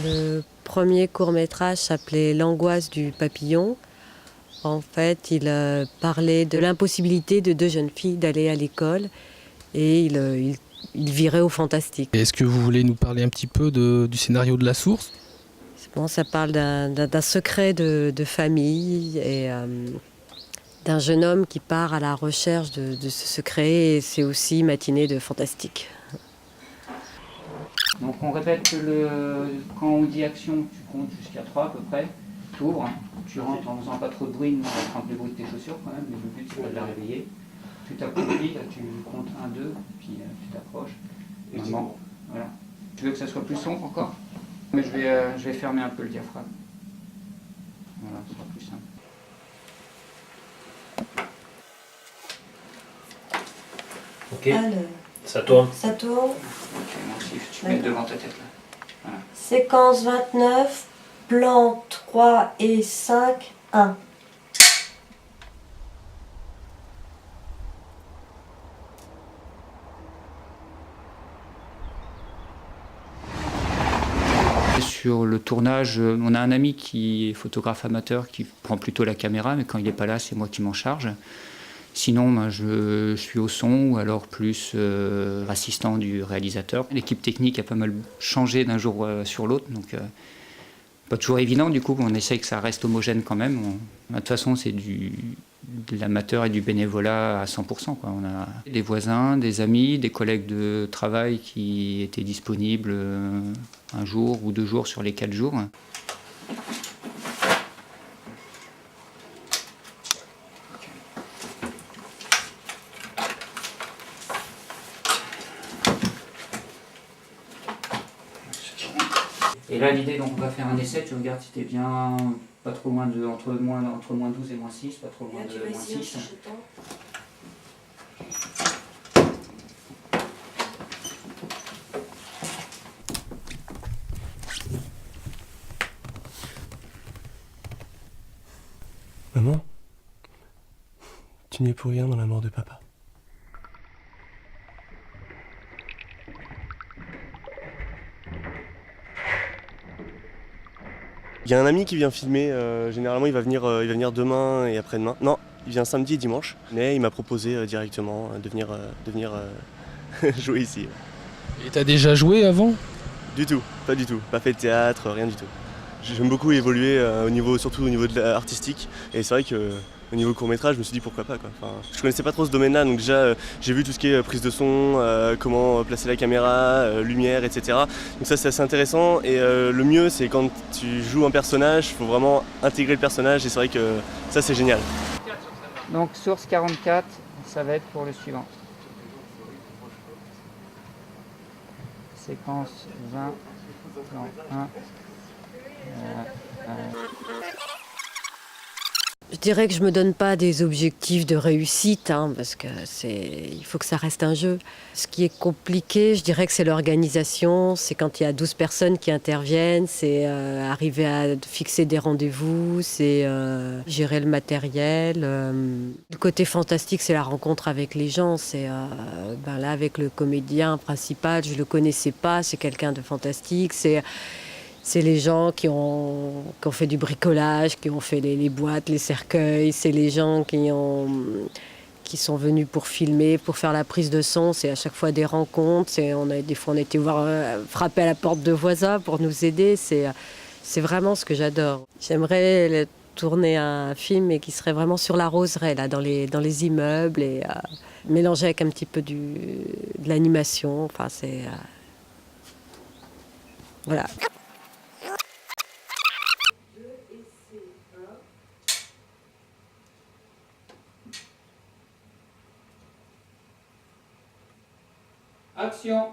Le premier court-métrage s'appelait L'angoisse du papillon. En fait, il parlait de l'impossibilité de deux jeunes filles d'aller à l'école et il virait au fantastique. Est-ce que vous voulez nous parler un petit peu du scénario de La Source ? Bon, ça parle d'un secret de famille et d'un jeune homme qui part à la recherche de ce secret, et c'est aussi matinée de fantastique. Donc on répète que quand on dit action, tu comptes jusqu'à 3 à peu près, tu ouvres, tu rentres en faisant pas trop de bruit, nous on va prendre le bruit de tes chaussures quand même, mais le but c'est pas de la réveiller. Tu t'approches, là tu comptes 1, 2, puis tu t'approches. Maman, voilà. Tu veux que ça soit plus sombre encore ? Mais je vais fermer un peu le diaphragme. Voilà, ce sera plus simple. Ok, Alors, ça tourne. ça tourne. Ok, mon chiffre, tu mets devant ta tête là. Voilà. Séquence 29, plan 3 et 5, 1. Sur le tournage, on a un ami qui est photographe amateur qui prend plutôt la caméra, mais quand il n'est pas là, c'est moi qui m'en charge. Sinon, ben, je suis au son ou alors plus assistant du réalisateur. L'équipe technique a pas mal changé d'un jour sur l'autre, donc pas toujours évident. Du coup, on essaye que ça reste homogène quand même. De toute façon, c'est de l'amateur et du bénévolat à 100%, quoi. On a des voisins, des amis, des collègues de travail qui étaient disponibles un jour ou 2 jours sur les 4 jours. Et là, l'idée, donc on va faire un essai, tu regardes si t'es bien pas trop loin entre moins 12 et moins 6, pas trop loin de moins 6. Maman, tu n'y es pour rien dans la mort de papa. Il y a un ami qui vient filmer, généralement il va venir demain et après-demain. Non, il vient samedi et dimanche, mais il m'a proposé directement de venir jouer ici. Et t'as déjà joué avant ? Du tout, pas du tout, pas fait de théâtre, rien du tout. J'aime beaucoup évoluer surtout au niveau de l'artistique, et c'est vrai que au niveau court-métrage, je me suis dit pourquoi pas, quoi. Enfin, je connaissais pas trop ce domaine-là, donc déjà j'ai vu tout ce qui est prise de son, comment placer la caméra, lumière, etc. Donc ça c'est assez intéressant, et le mieux c'est quand tu joues un personnage, il faut vraiment intégrer le personnage, et c'est vrai que ça c'est génial. Donc source 44, ça va être pour le suivant. Séquence 20, plan 1. Je dirais que je me donne pas des objectifs de réussite, parce que il faut que ça reste un jeu. Ce qui est compliqué, je dirais que c'est l'organisation, c'est quand il y a 12 personnes qui interviennent, c'est arriver à fixer des rendez-vous, c'est gérer le matériel. Le côté fantastique, c'est la rencontre avec les gens. C'est là avec le comédien principal, je le connaissais pas, c'est quelqu'un de fantastique. C'est les gens qui ont fait du bricolage, qui ont fait les boîtes, les cercueils. C'est les gens qui sont venus pour filmer, pour faire la prise de son. C'est à chaque fois des rencontres. Des fois, on a été frapper à la porte de voisins pour nous aider. C'est vraiment ce que j'adore. J'aimerais tourner un film qui serait vraiment sur la roseraie, là, dans les immeubles, et mélanger avec un petit peu de l'animation. Enfin, voilà. Action!